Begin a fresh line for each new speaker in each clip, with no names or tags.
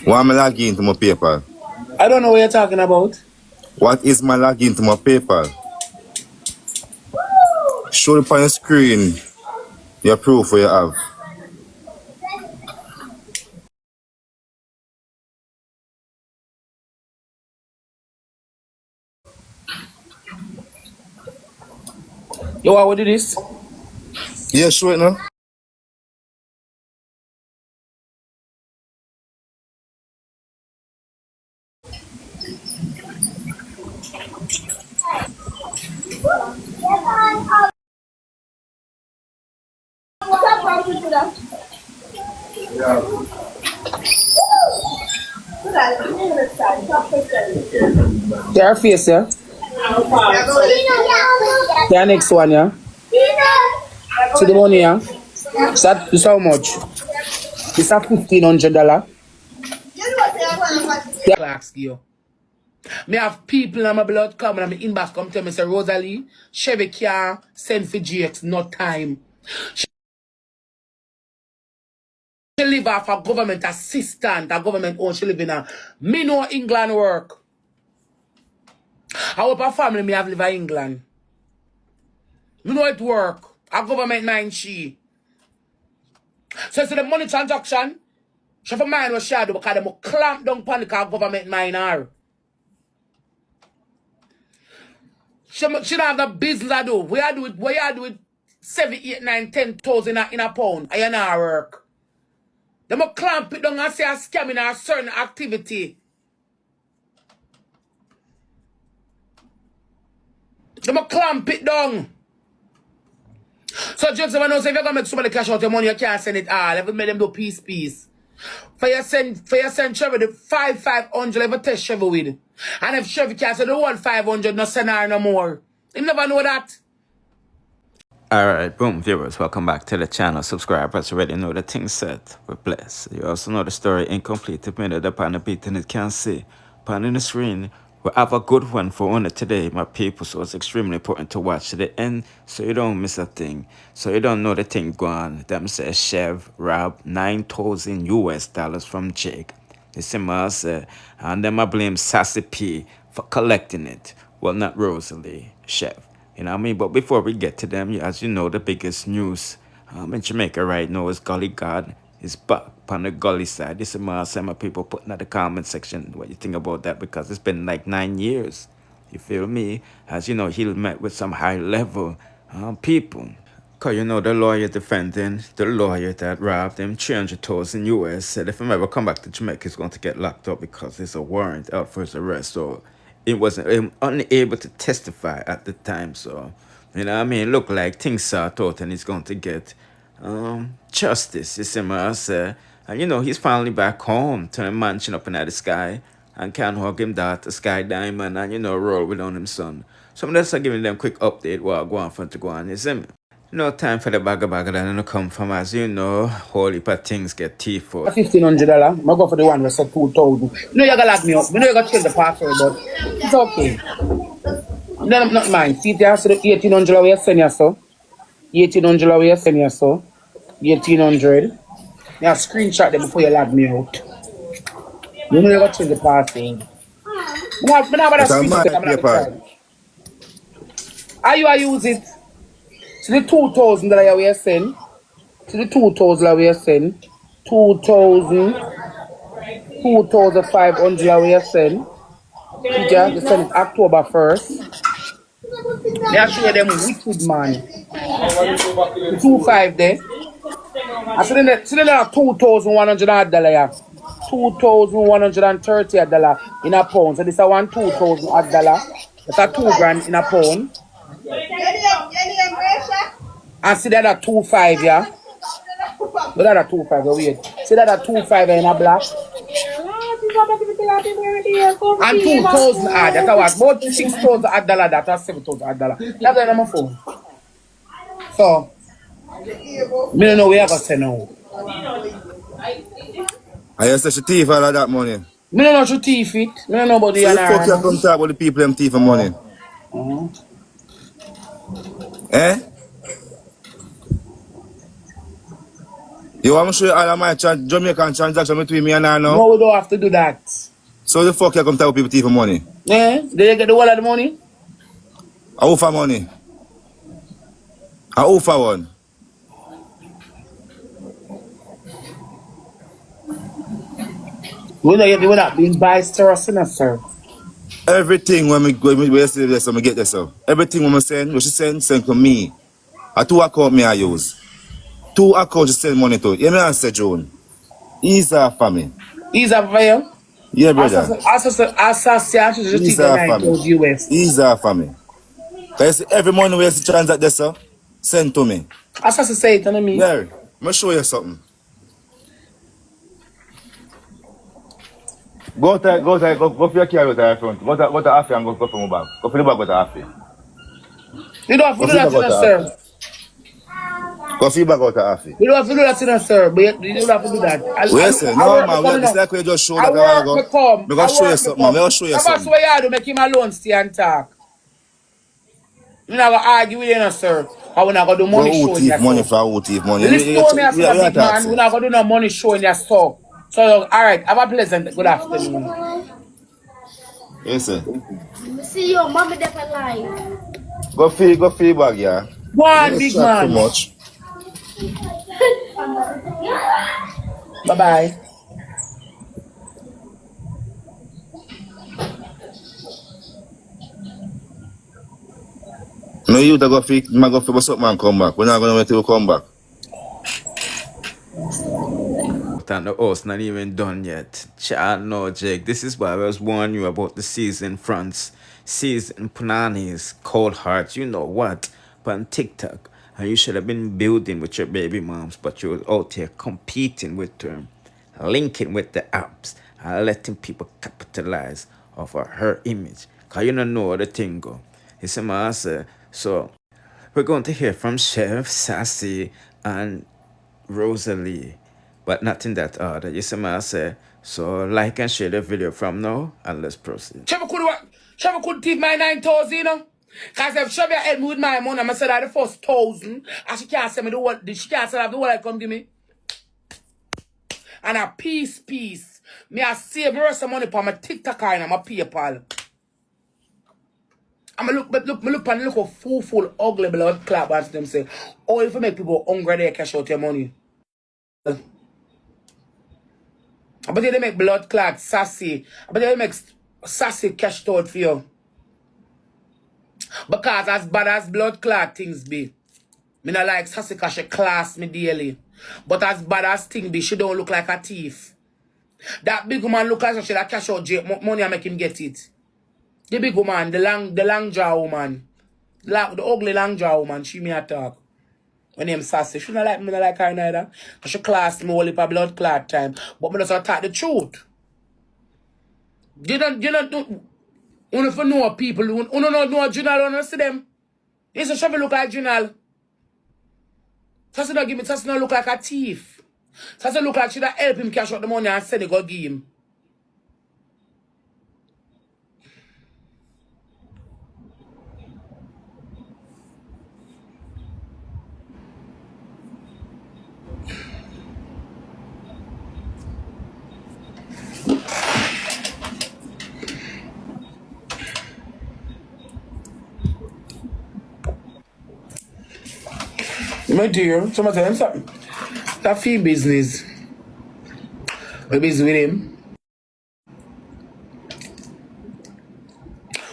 Why am I logging into my PayPal?
I don't know what you're talking about.
What is my login to my PayPal? Show it on your screen your proof what you have.
You want to do this?
Yeah, show it now.
Their face, yeah? The next one, yeah? See the money, yeah? This how much? It's a $1,500. Yeah, ask you. Me have people in my blood coming and my inbox come tell me, say, Rosealee, Chevi can't send for GX, no time. She live off a government assistant, a government own, she live in a, me know England work. I hope a family me have live in England. Me know it work. A government mind she. So the money transaction, she for mine was shadow because they clamp down upon the government mine her. She don't have the business I do. What you do with 7, 8, 9, 10,000 in a pound. I not work. They must clamp it down and say a scam in a certain activity. They must clamp it down. So just when I say if you're gonna make somebody cash out your money, you can't send it all. If you make them do piece. For you send Chevi the 500 ever test Chevi with. And if Chevi can't send the 1,500, no send her no more. You never know that.
Alright, boom, viewers, welcome back to the channel. Subscribers already know the thing set. We're blessed. You also know the story incomplete. The minute upon the beat and it can't see. Upon the screen, we have a good one for only today, my people. So it's extremely important to watch to the end so you don't miss a thing. So you don't know the thing gone. Them say Chev robbed 9,000 US dollars from Jake. You see what I say? And then I blame Sassy P for collecting it. Well, not Rosealee, Chev. You know what I mean? But before we get to them, as you know, the biggest news in Jamaica right now is Gully God is back on the Gully side. This is my people putting in the comment section what you think about that, because it's been like 9 years. You feel me? As you know, he met with some high level people. Because you know, the lawyer defending the lawyer that robbed him 300,000 US said if him ever come back to Jamaica, he's going to get locked up because there's a warrant out for his arrest. So it wasn't unable to testify at the time. So, you know what I mean? Look like things sort out and he's going to get justice. You see what I say? And you know, he's finally back home to a mansion up in the sky and can hug him daughter Sky Diamond and, you know, roll with on him son. So I'm just giving them a quick update while I go on for to go on. You see me? No time for the bagger that don't come from, as you know, whole heap of things get Teef for.
$1,500. I go for the one that said 2,000. You know you're gonna lock me up. You know you're gonna change the password, but it's okay. No, not mine. See there, so the 1,800 we send you so. 1,800 we send you so. 1,800. Now screenshot them before you log me out. You know you're gonna change the password. I'm not about to screenshot. I'm not gonna try. How you use it? So the 2,000 that we send. To the 2,000 we send. 2,500 we send. Yeah, you send it October 1st. They are showing them wicked man. The 2,500 there. I said then $2,100. $2,130 in a pound. So this is one $2,000. That's a $2,000 in a pound. And see that at 2,500, yeah. But that at 2,500, wait. See that at 2,500 in a black. And 2,000 odd. That's what? About $6,000 odd. That's $7,000 odd. That's on my phone. So, me don't know where I got to say now.
I just say she thief all of that money.
Me don't know she thief it. Me don't know about the
so the fuck you come talk about the people them thief for money? Eh? You want me to show you all of my Jamaican transaction between me and her now?
No, we don't have to do that.
So the fuck you come tell people for money?
Yeah? Did they get the whole of the money?
I owe for money. I owe for one.
We're not being boisterous enough, sir.
Everything when we say this, when we get this up. Everything when we send, we should send to me. A 2 account me I use. 2 accounts to send money to. You know answer, Joan. Ease off for me.
Ease up for you.
Yeah, brother.
Association to
Ease
take the
off for me.
9,000 US.
Ease off for me. Because every money we have to transact this, sir, send to me.
Association say it to me.
Yeah, I'll show you something. Go for your car with the front. Go to Afi and go for my bag. Go for the bag with the Afi.
You don't have to do that, sir.
Go for your bag out of Afi.
You don't have to do that, sir. But you don't have to do that.
Wait, sir. No, man. It's like we just show that I go. I'm going to show you something, man. I'll show you something.
That's why you do make him alone stay and talk. You're not going to argue with him, sir. I will not going to do money showing you.
Money for who thief money.
Listen to me, big man. We're not going to do no money showing your stuff. So, all right. Have a pleasant good afternoon.
Yes, sir.
See your mama there for life.
Go feed bag, yeah.
Go on, big man.
Too much.
Bye-bye.
No, you go feed what's up, man, come back. We're not going to wait till you come back.
And the host not even done yet. Child, no, Jake. This is why I was warning you about the season fronts, season punanis, cold hearts, you know what, on TikTok. And you should have been building with your baby moms, but you were out here competing with them, linking with the apps, and letting people capitalize off of her image. Because you don't know what the thing go. It's a master. So, we're going to hear from Chef, Sassy, and Rosealee. But not in that order. You see what I say? So like and share the video from now and let's proceed.
Chevi could give my 9,000, you know? Because if Chevi help me with my money, I'm going to say that the first 1,000, and she can't send me the what, she can't send the what I come give me. And a peace. Me I save the rest of money for my TikTok and my PayPal. I'm look how full, ugly blood clap and them say, oh, if you make people hungry, they cash out your money. But they make blood clot Sassy. But they make Sassy cash out for you. Because as bad as blood clot things be, me not like Sassy because she class me daily. But as bad as thing be, she don't look like a thief. That big woman look like she that cash out money and make him get it. The big woman, the long jaw woman, the ugly long jaw woman, she me attack. When name Sassy, she not like me, not like her neither. Because she class me only for blood clot time. But me just attack the truth. You don't know people, you don't know Junal, you see them. You say Chevi look like Junal. Sassy not give me, Sassy not look like a thief. Sassy look like she that help him cash out the money and send it go give him. My dear, somebody tell him something. That fee business. We're busy with him.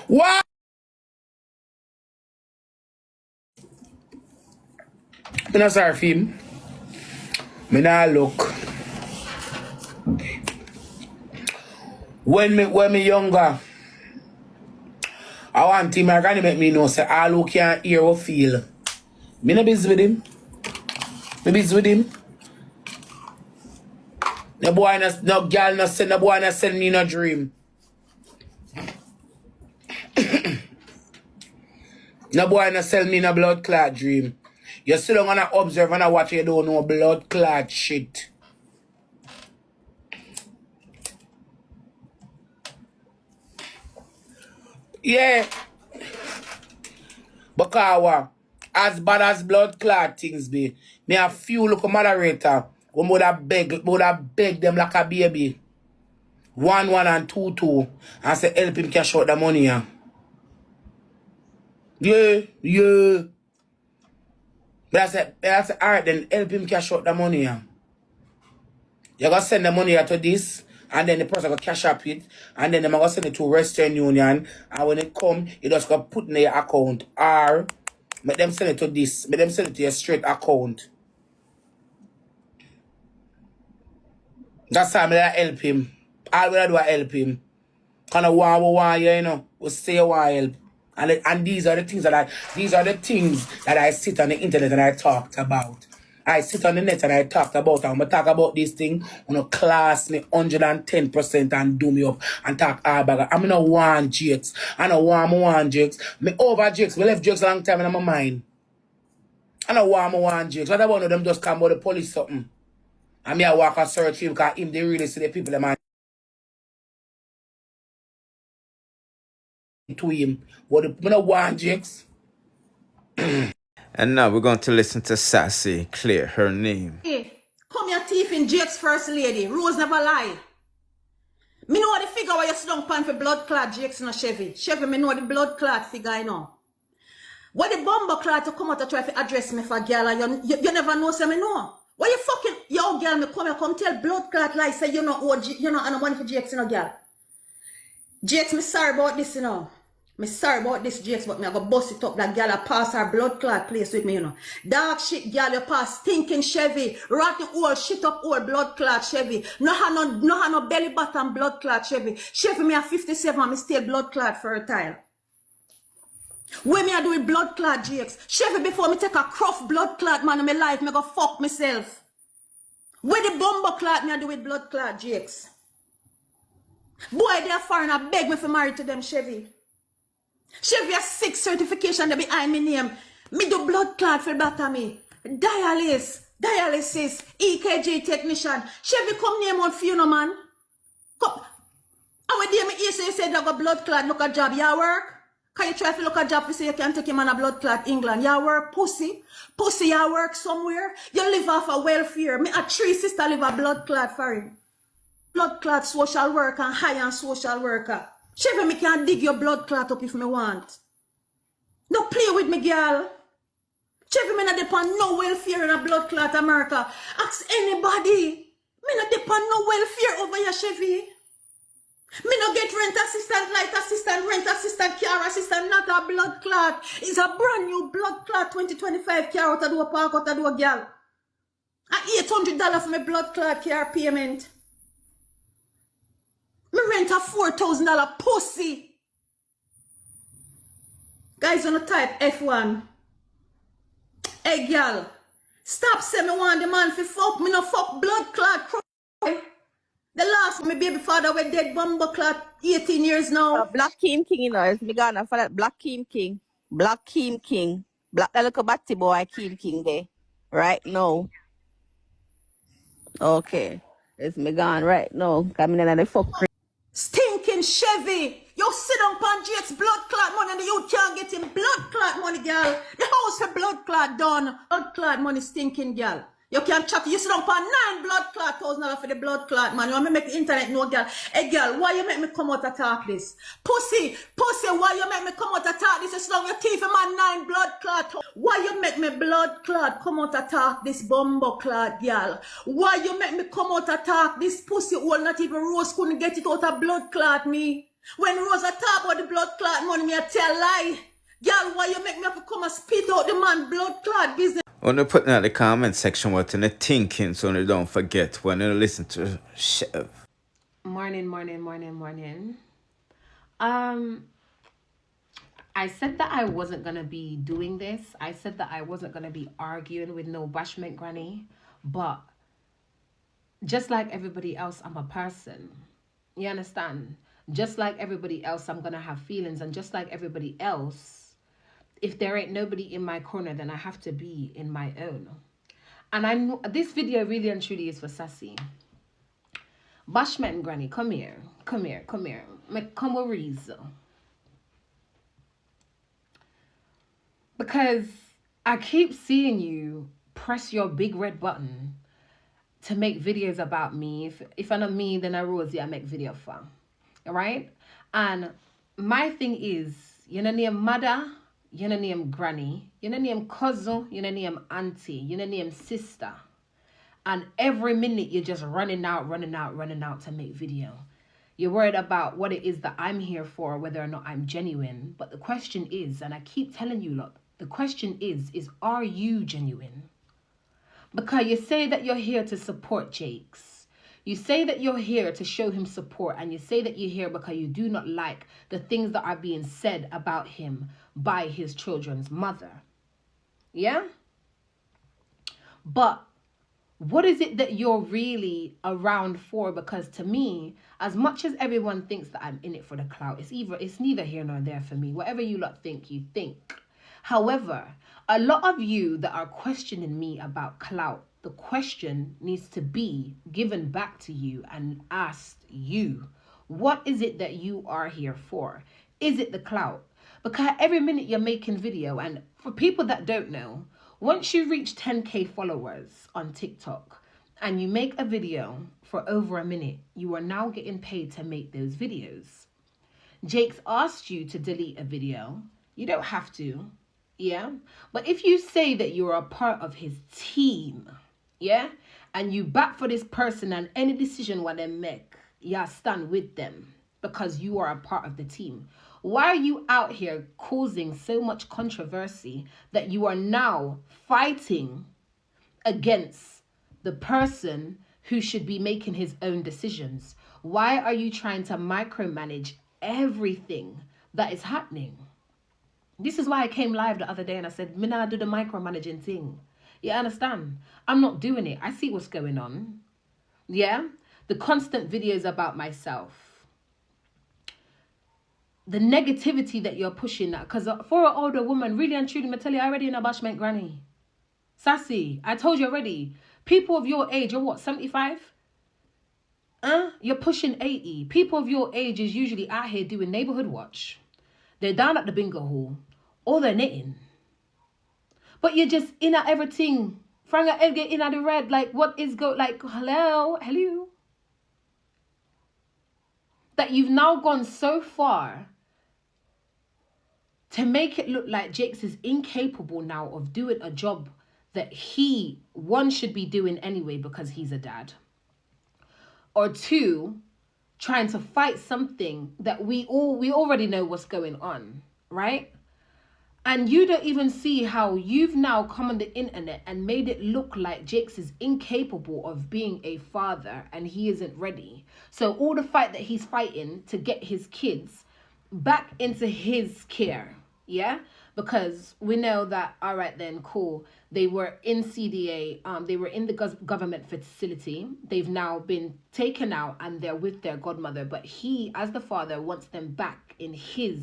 What? I'm not sorry for him. Me not look. When me younger, I want him, I can make me know, say, all who can hear or feel. Me not busy with him. Me busy with him. No boy, no girl, no boy, no send me no dream. No boy, no sell me no blood clot dream. You still don't wanna observe and watch, you don't know blood clot shit. Yeah. Because as bad as blood clot things be, me a few local moderator We would have beg them like a baby. 1-1 and 2-2. And say help him cash out the money. Yeah. But I said, alright then help him cash out the money. You're gonna send the money to this, and then the person gonna cash up it, and then they're gonna send it to Western Union, and when it come, you just gonna put in your account, or make them send it to this, make them send it to your straight account. That's how I help him. All we do I help him. Kind of want, you know, we say why help. And these are the things that I sit on the internet and I talked about. I sit on the net and I talked about, and when I talk about this thing, when you class me 110% and do me up and talk all bag. I'm not one jakes. I don't want jakes. Me over jakes. We left jakes a long time in my mind. I don't want jakes. What about them just come about the police something? And me I walk and search him because him they really see the people that man to him. But me not want jakes.
And now we're going to listen to Sassy clear her name.
Hey, come here, Teef in Jake's first lady. Rose never lie. Me know the figure where you sit down pan for blood clot Jake's no Chevi. Chevi, me know the blood clot figure, I know. What the bomber clot to come out to try to address me for girl, you never know, say me know. Why you fucking, yo girl, me come here, come tell blood clot lie, say you know, you know, I don't want for Jake's, you know, girl. Jake's, me sorry about this, you know. Me sorry about this, Jakes, but me I go bust it up. That girl a pass her blood clot place with me, you know. Dog shit, girl, you pass stinking Chevi. Rotten old shit up old blood clot Chevi. No belly button blood clot Chevi. Chevi me a 57, me still blood clot fertile. When me a do with blood clot, Jakes. Chevi before me take a cruff blood clot man in my life, me go fuck myself. When the bomber clot me a do with blood clot, Jakes. Boy, they are foreign, I beg me for marry to them, Chevi. Chevi has 6 certification that behind me name. Me do blood clot for that of me. Dialysis, EKG technician. Chevi come name on for you, no man. Come. And when they me hear say you said I got blood clot, look at job, you work? Can you try to look at job to say you can take him on a blood clot England? You work, pussy? Pussy, you work somewhere? You live off a welfare. Me a 3 sister live a blood clot for him. Blood clot social worker and high-end social worker. Chevi, me can dig your blood clot up if me want. No play with me, girl. Chevi, me not depend no welfare in a blood clot America. Ask anybody. Me not depend no welfare over here, Chevi. Me no get rent assistant, light assistant, rent assistant, car assistant, not a blood clot. It's a brand new blood clot 2025 car out of the park, out of the girl. And $800 for my blood clot car payment. Me rent a $4,000 pussy. Guys, on the type F1. Hey, girl. Stop saying me want the man for fuck. Me no fuck blood clot. The last one, my baby father were dead bomber clot 18 years now.
Black King, you know, it's me gonna for that Black King. Black King. Black that little batty boy King there. Right now. Okay. It's me gone right now. Coming in and the fuck.
Stinking Chevi. You sit on Jake's blood clot money and you can't get him blood clot money, girl. The house for blood clot done. Blood clot money stinking, girl. You can't chat. You sit on 9 blood clot $1,000 for the blood clot, man. You want me make the internet know, girl. Hey, girl, why you make me come out to talk this? Pussy, why you make me come out to talk this? It's long your teeth, man, 9 blood clot. Why you make me blood clot come out to talk this bumbo clot, girl? Why you make me come out to talk this pussy hole? Not even Rose couldn't get it out of blood clot me. When Rose talk about the blood clot money, me I tell lie. Girl, why you make me have to come and spit out the man blood clot business?
Want to put in the comment section what you're thinking so you don't forget when you listen to Chev.
Morning. I said that I wasn't going to be doing this. I said that I wasn't going to be arguing with no bashment granny. But just like everybody else, I'm a person. You understand? Just like everybody else, I'm going to have feelings. And just like everybody else, if there ain't nobody in my corner, then I have to be in my own. And I know this video really and truly is for Sassy. Bashment and Granny, come here. Come over reason. Because I keep seeing you press your big red button to make videos about me. If I not me, then I Rosie, I make video for. All right? And my thing is, you know name mother, you know name granny, you know name cousin, you know name auntie, you know name sister. And every minute you're just running out to make video. You're worried about what it is that I'm here for, whether or not I'm genuine. But the question is, and I keep telling you, look, the question is are you genuine? Because you say that you're here to support Jakes. You say that you're here to show him support. And you say that you're here because you do not like the things that are being said about him by his children's mother. Yeah? But what is it that you're really around for? Because to me, as much as everyone thinks that I'm in it for the clout, it's neither here nor there for me. Whatever you lot think, you think. However, a lot of you that are questioning me about clout, the question needs to be given back to you and asked you. What is it that you are here for? Is it the clout? Because every minute you're making video, and for people that don't know, once you reach 10K followers on TikTok and you make a video for over a minute, you are now getting paid to make those videos. Jake's asked you to delete a video. You don't have to, yeah? But if you say that you're a part of his team, yeah? And you back for this person and any decision what they make, yeah, stand with them because you are a part of the team. Why are you out here causing so much controversy that you are now fighting against the person who should be making his own decisions? Why are you trying to micromanage everything that is happening? This is why I came live the other day and I said, me nah do the micromanaging thing. You understand? I'm not doing it. I see what's going on. Yeah? The constant videos about myself. The negativity that you're pushing, because for an older woman, really and truly, I tell you, I already in a bashment granny. Sassy, I told you already. People of your age, you're what, 75? You're pushing 80. People of your age is usually out here doing neighborhood watch. They're down at the bingo hall, or they're knitting. But you're just in at everything. Franga Edgar in at the red, like what is like, hello. That you've now gone so far to make it look like Jakes is incapable now of doing a job that he, one, should be doing anyway because he's a dad. Or two, trying to fight something that we already know what's going on, right? And you don't even see how you've now come on the internet and made it look like Jakes is incapable of being a father and he isn't ready. So all the fight that he's fighting to get his kids back into his care, yeah? Because we know that, all right then, cool. They were in CDA, they were in the government facility. They've now been taken out and they're with their godmother. But he, as the father, wants them back in his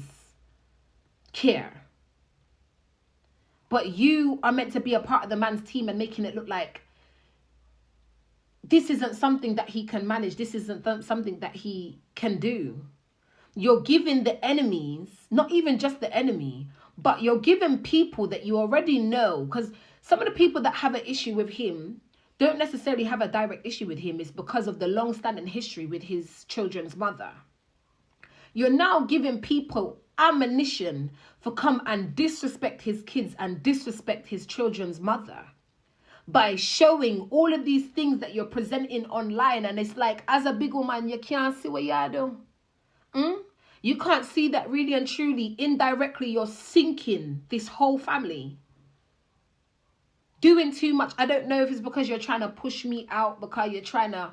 care. But you are meant to be a part of the man's team and making it look like this isn't something that he can manage. This isn't something that he can do. You're giving the enemies, not even just the enemy, but you're giving people that you already know. Because some of the people that have an issue with him don't necessarily have a direct issue with him. It's because of the long-standing history with his children's mother. You're now giving people ammunition for come and disrespect his kids and disrespect his children's mother by showing all of these things that you're presenting online. And it's like, as a big woman, you can't see what you do. You can't see that really and truly, indirectly, you're sinking this whole family. Doing too much. I don't know if it's because you're trying to push me out, because you're trying to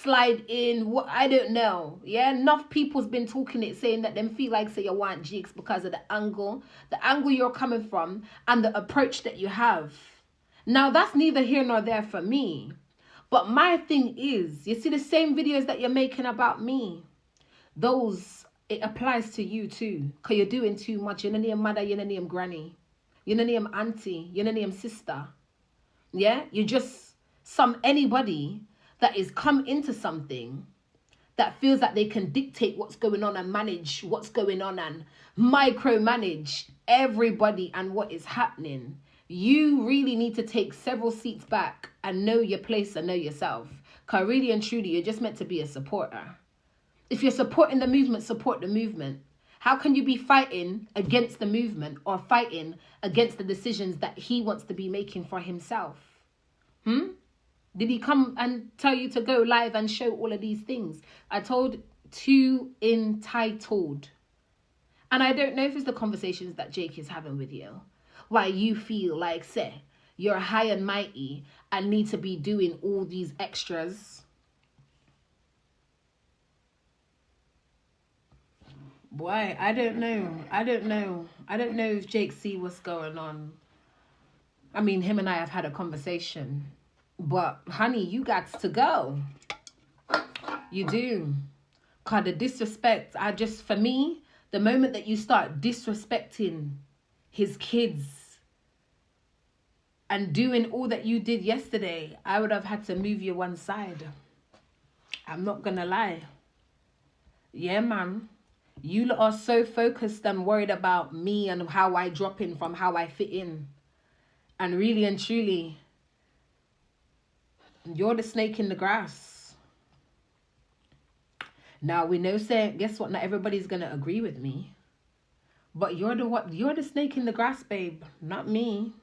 slide in. What I don't know. Yeah, enough people's been talking it, saying that them feel like say you want jigs because of the angle you're coming from and the approach that you have. Now that's neither here nor there for me. But my thing is, you see the same videos that you're making about me, those, it applies to you too. Because you're doing too much. You're not name mother, you're not name granny. You're not name auntie, you're not name sister. Yeah, you're just anybody that is come into something that feels that they can dictate what's going on and manage what's going on and micromanage everybody and what is happening. you really need to take several seats back and know your place and know yourself. Because really and truly, you're just meant to be a supporter. If you're supporting the movement, support the movement. How can you be fighting against the movement or fighting against the decisions that he wants to be making for himself? Did he come and tell you to go live and show all of these things? I told too entitled. And I don't know if it's the conversations that Jake is having with you. Why you feel like, say, you're high and mighty and need to be doing all these extras. Boy, I don't know. I don't know if Jake see what's going on. I mean, him and I have had a conversation. But, honey, you got to go. You do. Because the disrespect, for me, the moment that you start disrespecting his kids and doing all that you did yesterday, I would have had to move you one side. I'm not going to lie. Yeah, man. You are so focused and worried about me and how I drop in from how I fit in. And really and truly, you're the snake in the grass. Now we know, guess what? Not everybody's gonna agree with me. But you're the snake in the grass, babe. Not me.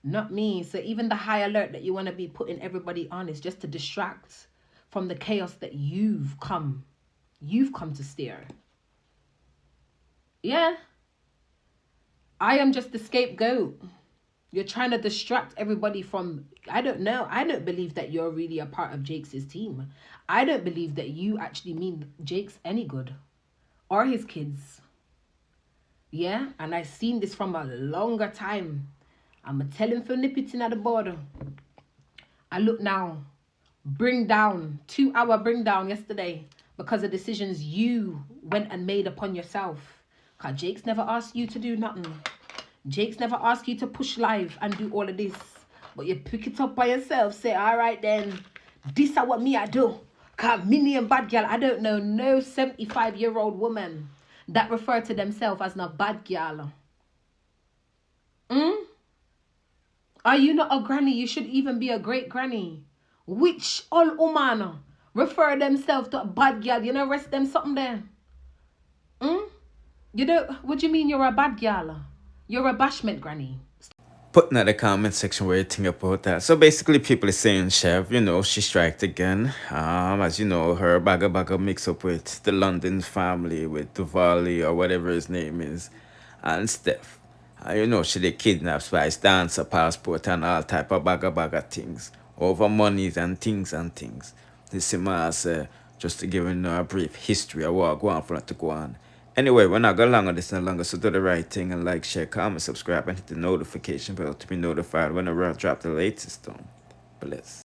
Not me. So even the high alert that you want to be putting everybody on is just to distract from the chaos that you've come to steer. Yeah. I am just the scapegoat. You're trying to distract everybody from, I don't know. I don't believe that you're really a part of Jake's team. I don't believe that you actually mean Jake's any good. Or his kids. Yeah? And I've seen this from a longer time. I'm telling for nipping at the border. I look now. 2-hour bring down yesterday. Because of decisions you went and made upon yourself. Because Jake's never asked you to do nothing. Jake's never asked you to push live and do all of this. But you pick it up by yourself. Say, all right then. This is what me I do. Because me and bad girl, I don't know no 75-year-old woman that refer to themselves as not bad girl. Are you not a granny? You should even be a great granny. Which all woman refer themselves to a bad girl? You know, rest them something there. You know, what do you mean you're a bad girl? You're a bashment granny.
Put in the comment section where you think about that. So basically people are saying, Chev, you know, she striked again. As you know, her bagga mix up with the London family, with Duvali or whatever his name is, and Steph. You know, she did kidnap, spice, dancer, passport, and all type of bagga things. Over monies and things. This is just to give you a brief history of what go on for it to go on. Anyway, we're not going long on this no longer, so do the right thing and like, share, comment, subscribe, and hit the notification bell to be notified whenever I drop the latest one. Bless.